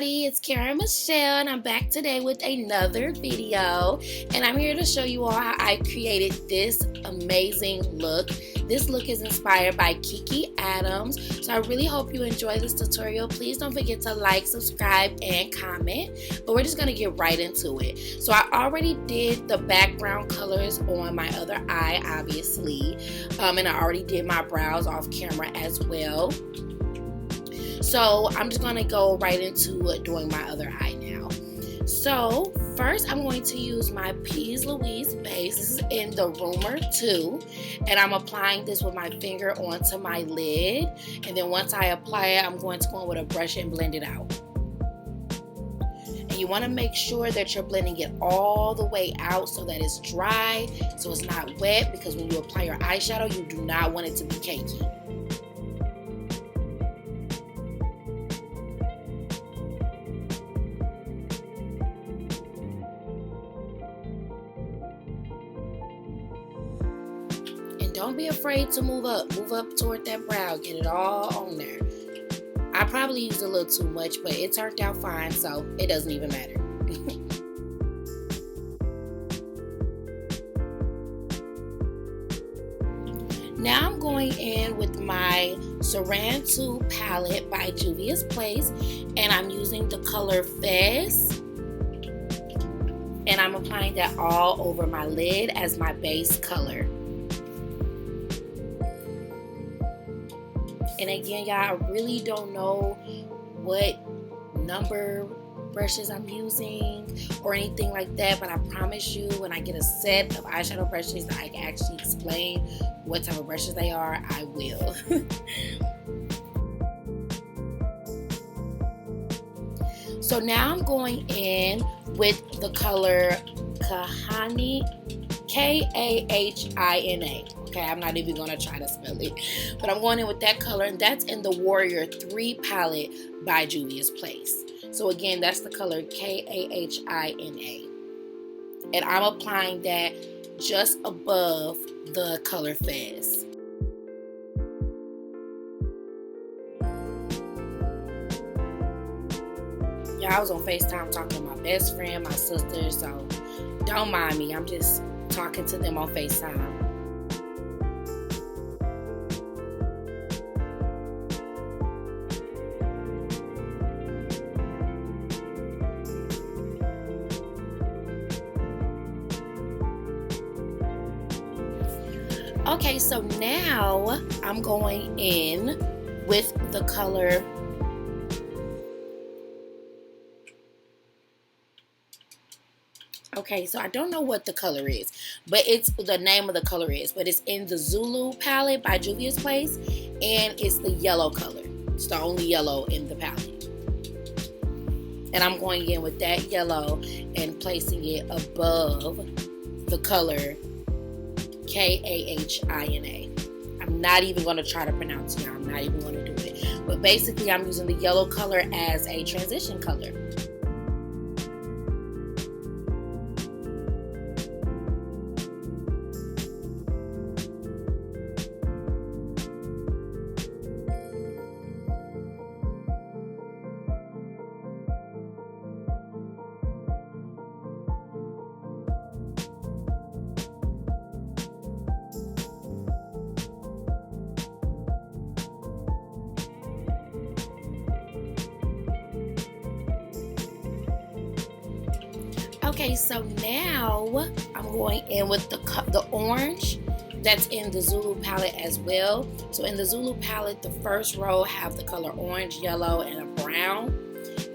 everybody, it's Karen Michelle and I'm back today with another video, and I'm here to show you all how I created this amazing look. This look is inspired by Kiki Adams, so I really hope you enjoy this tutorial. Please don't forget to like, subscribe, and comment, but we're just going to get right into it. So I already did the background colors on my other eye, obviously, and I already did my brows off camera as well. So I'm just going to go right into doing my other eye now. So first I'm going to use my P's Louise base. This is in the Rumor 2, and I'm applying this with my finger onto my lid, and then once I apply it, I'm going to go in with a brush and blend it out. And you want to make sure that you're blending it all the way out so that it's dry, so it's not wet, because when you apply your eyeshadow, you do not want it to be cakey. Don't be afraid to move up toward that brow, get it all on there. I probably used a little too much, but it turned out fine, so it doesn't even matter. Now I'm going in with my Saharan 2 palette by Juvia's Place, and I'm using the color Fez, and I'm applying that all over my lid as my base color. And again, y'all, I really don't know what number brushes I'm using or anything like that, but I promise you, when I get a set of eyeshadow brushes that I can actually explain what type of brushes they are, I will. So now I'm going in with the color KAHINA, K-A-H-I-N-A. Okay, I'm not even going to try to spell it, but I'm going in with that color, and that's in the Warrior 3 palette by Juvia's Place. So again, that's the color K-A-H-I-N-A. And I'm applying that just above the color Fez. Yeah, I was on FaceTime talking to my best friend, my sister, so don't mind me. I'm just talking to them on FaceTime. Okay, so now I'm going in with the color Okay, so I don't know what the color is, but it's the name of the color is, but it's in the Zulu palette by Juvia's Place, and it's the yellow color. It's the only yellow in the palette. And I'm going in with that yellow and placing it above the color K-A-H-I-N-A. I'm not even going to try to pronounce it. I'm not even going to do it. But basically, I'm using the yellow color as a transition color. Okay, so now I'm going in with the orange that's in the Zulu palette as well. So in the Zulu palette, the first row have the color orange, yellow, and a brown.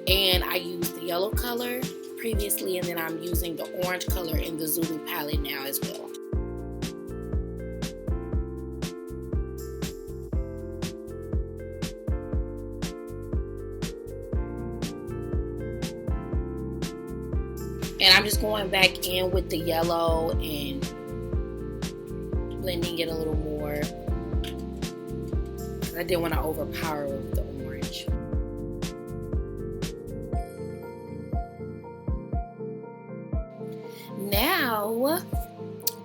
And I used the yellow color previously, and then I'm using the orange color in the Zulu palette now as well. And I'm just going back in with the yellow and blending it a little more. I didn't want to overpower the orange. Now,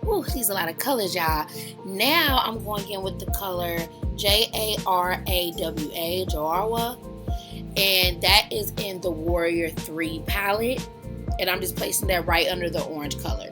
ooh, these are a lot of colors, y'all. Now I'm going in with the color J-A-R-A-W-A, JARAWA. and that is in the Warrior 3 palette, and I'm just placing that right under the orange color.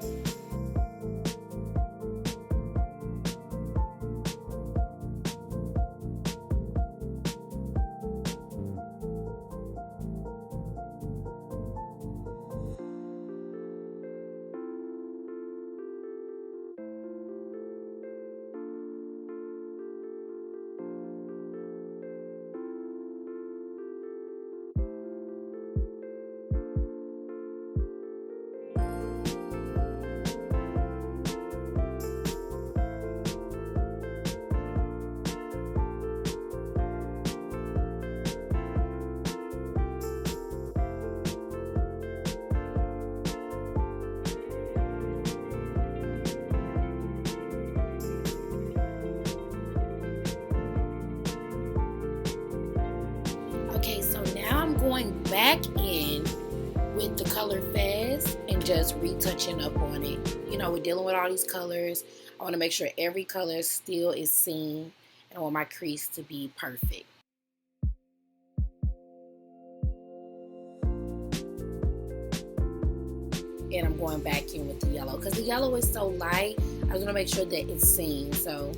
Okay, so now I'm going back in with the color Fez and just retouching up on it. You know, we're dealing with all these colors. I want to make sure every color still is seen, and I want my crease to be perfect. And I'm going back in with the yellow because the yellow is so light. I was going to make sure that it's seen. So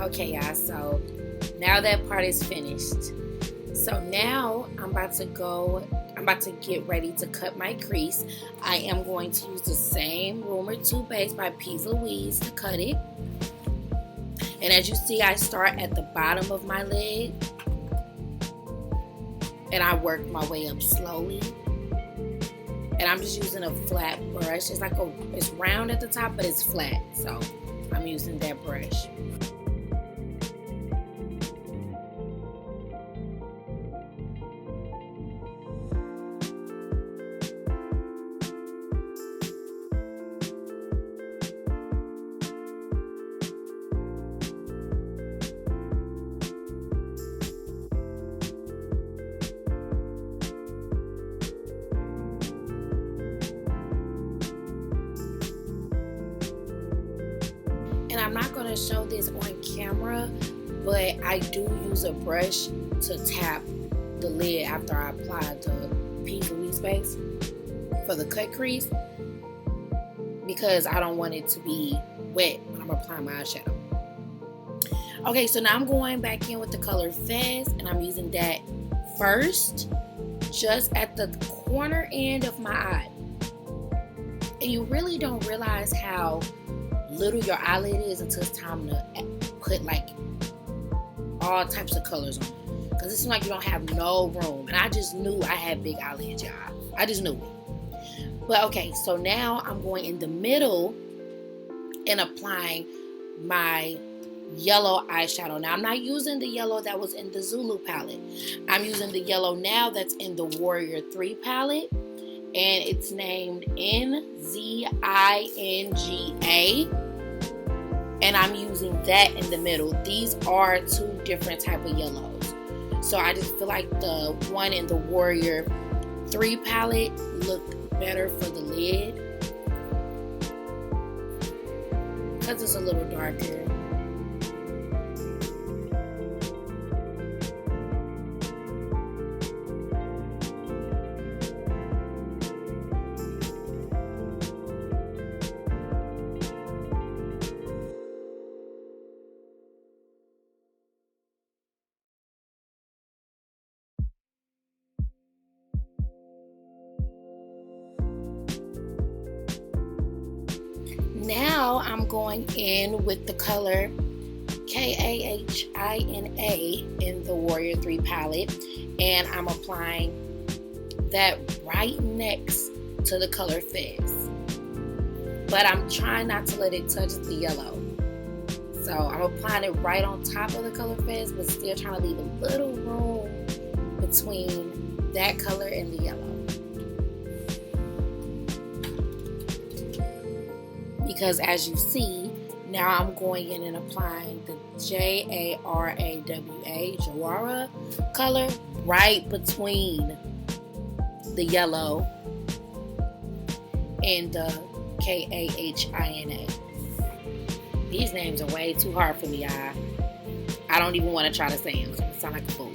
okay, y'all, so now that part is finished. So now I'm about to get ready to cut my crease. I am going to use the same Rumor 2 base by P. Louise to cut it. And as you see, I start at the bottom of my lid and I work my way up slowly. And I'm just using a flat brush. It's round at the top, but it's flat. So I'm using that brush. And I'm not going to show this on camera, but I do use a brush to tap the lid after I apply the P. Louise base for the cut crease, because I don't want it to be wet when I'm applying my eyeshadow. Okay, so now I'm going back in with the color Fez, and I'm using that first just at the corner end of my eye. And you really don't realize how little your eyelid is until it's time to put like all types of colors on it, because it seems like you don't have no room. And I just knew I had big eyelids, y'all. I just knew it. But okay, so now I'm going in the middle and applying my yellow eyeshadow. Now I'm not using the yellow that was in the Zulu palette. I'm using the yellow now that's in the Warrior 3 palette, and it's named NZINGA, and I'm using that in the middle. These are two different type of yellows, so I just feel like the one in the Warrior 3 palette looked better for the lid because it's a little darker. Now I'm going in with the color KAHINA in the Warrior 3 palette, and I'm applying that right next to the color Fez. But I'm trying not to let it touch the yellow. So I'm applying it right on top of the color Fez, but still trying to leave a little room between that color and the yellow. Because as you see, Now I'm going in and applying the JARAWA color right between the yellow and the KAHINA. These names are way too hard for me, y'all. I don't even want to try to say them because I sound like a fool.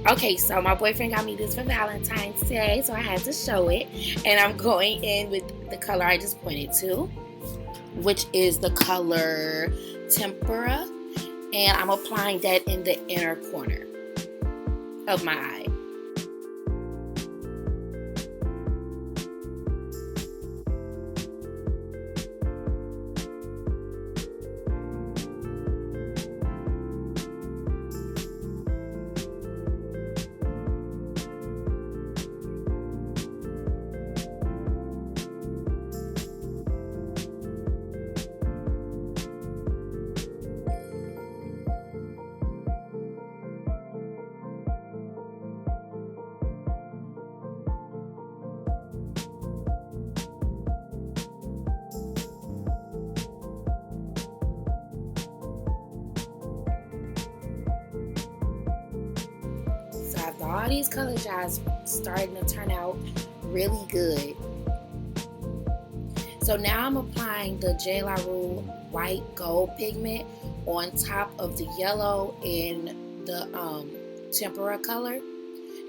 Okay, so my boyfriend got me this for Valentine's Day, so I had to show it. And I'm going in with the color I just pointed to, which is the color Tempera. And I'm applying that in the inner corner of my eye. All these colors, y'all, starting to turn out really good. So now I'm applying the JLaRue white gold pigment on top of the yellow and the Tempera color,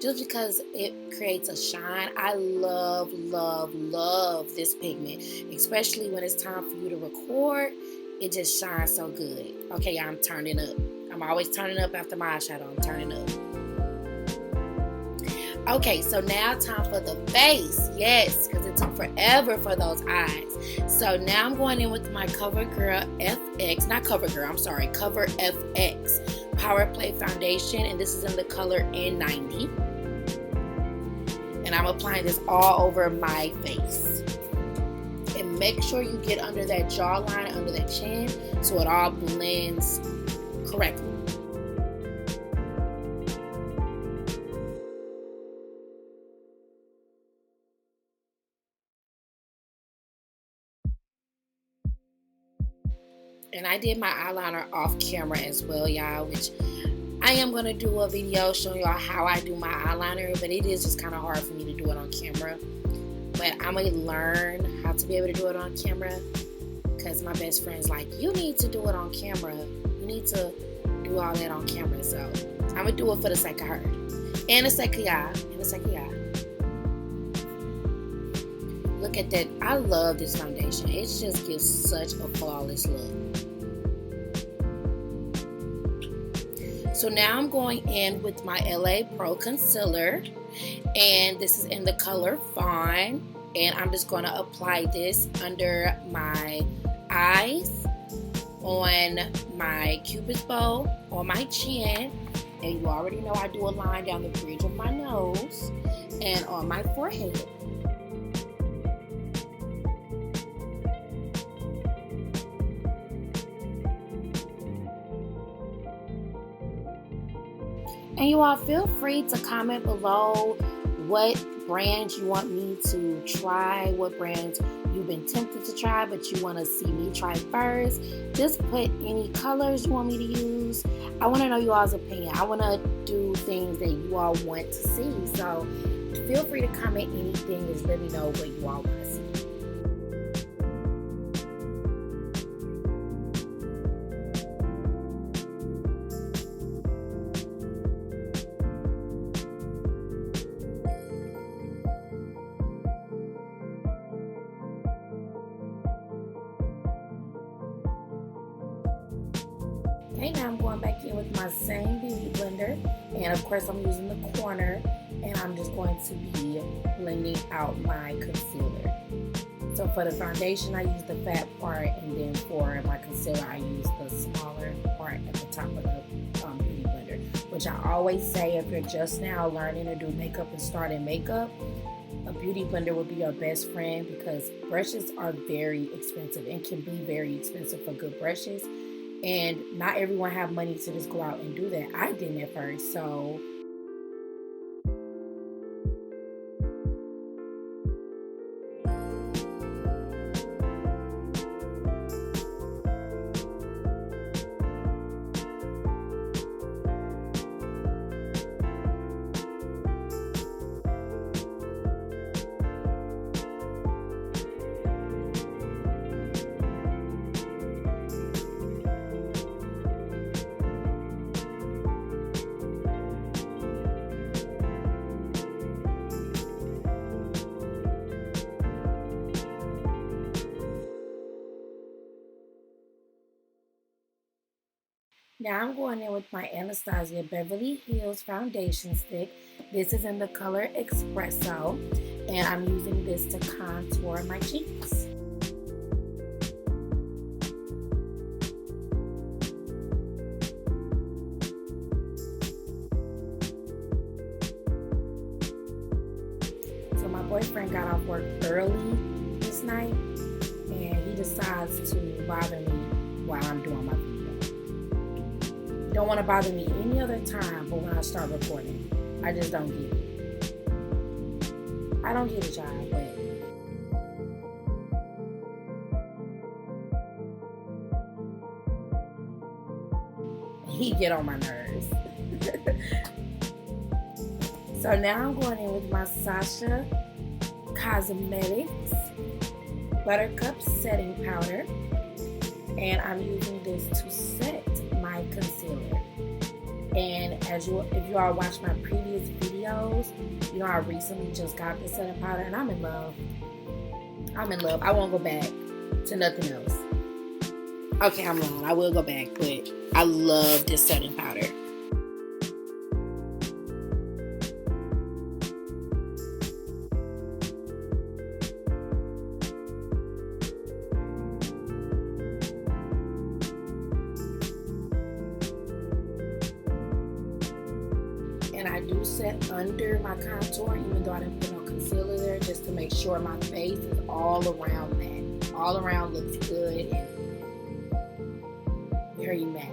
just because it creates a shine. I love, love, love this pigment, especially when it's time for you to record. It just shines so good. Okay, y'all, I'm turning up. I'm always turning up after my eyeshadow. I'm turning up. Okay, so now time for the face. Yes, because it took forever for those eyes. So now I'm going in with my CoverGirl FX, not CoverGirl, I'm sorry, Cover FX Power Play Foundation, and this is in the color N90. And I'm applying this all over my face. And make sure you get under that jawline, under that chin, so it all blends correctly. And I did my eyeliner off camera as well, y'all, which I am going to do a video showing y'all how I do my eyeliner, but it is just kind of hard for me to do it on camera. But I'm going to learn how to be able to do it on camera, because my best friend's like, you need to do it on camera. You need to do all that on camera. So I'm going to do it for the sake of her. And the sake of y'all. And the sake of y'all. Look at that. I love this foundation. It just gives such a flawless look. So now I'm going in with my LA Pro Concealer. And this is in the color FAWN. And I'm just going to apply this under my eyes, on my cupid's bow, on my chin. And you already know I do a line down the bridge of my nose and on my forehead. And you all feel free to comment below what brands you want me to try, what brands you've been tempted to try but you want to see me try first. Just put any colors you want me to use. I want to know you all's opinion. I want to do things that you all want to see. So feel free to comment anything. Just let me know what you all want to see. Okay, now I'm going back in with my same beauty blender, and of course I'm using the corner, and I'm just going to be blending out my concealer. So for the foundation I use the fat part, and then for my concealer I use the smaller part at the top of the beauty blender. Which I always say, if you're just now learning to do makeup and starting makeup, a beauty blender would be your best friend, because brushes are very expensive and can be very expensive for good brushes. And not everyone have money to just go out and do that. I didn't at first, so Now I'm going in with my Anastasia Beverly Hills foundation stick. This is in the color Espresso, and I'm using this to contour my cheeks. So my boyfriend got off work early this night, and he decides to bother me while I'm doing my video. Don't want to bother me any other time, but when I start recording, I just don't get it. I don't get it, y'all, but he get on my nerves. So now I'm going in with my Sasha Cosmetics Buttercup Setting Powder, and I'm using this to set my concealer. And if you all watched my previous videos, you know I recently just got this setting powder, and I'm in love. I'm in love. I won't go back to nothing else. Okay, I'm wrong. I will go back, but I love this setting powder. And I do set under my contour, even though I didn't put no concealer there, just to make sure my face is all around that. All around looks good and very matte.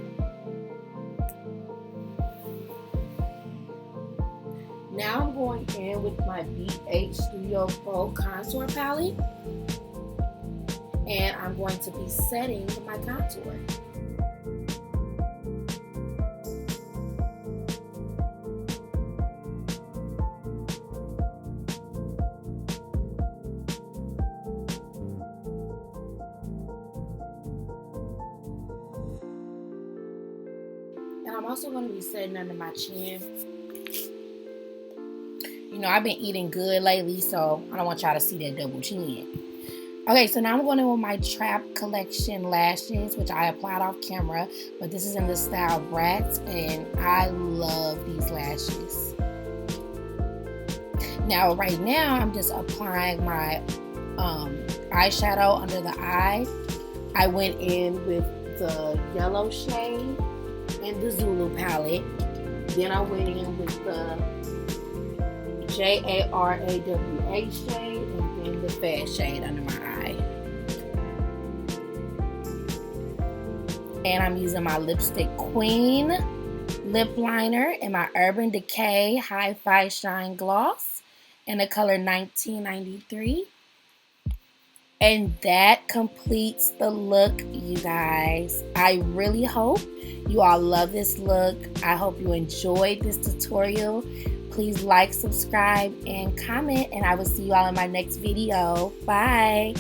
Now I'm going in with my BH Studio Pro Contour Palette, and I'm going to be setting my contour. And I'm also going to be setting under my chin. You know, I've been eating good lately, so I don't want y'all to see that double chin. Okay, so now I'm going in with my Trap Collection lashes, which I applied off camera, but this is in the style Brats, and I love these lashes. Now, right now, I'm just applying my eyeshadow under the eye. I went in with the yellow shade and the Zulu palette. Then I went in with the JARAWA shade and then the Fez shade under my eye. And I'm using my Lipstick Queen lip liner and my Urban Decay Hi-Fi Shine Gloss in the color 1993. And that completes the look, you guys. I really hope you all love this look. I hope you enjoyed this tutorial. Please like, subscribe, and comment, and I will see you all in my next video. Bye.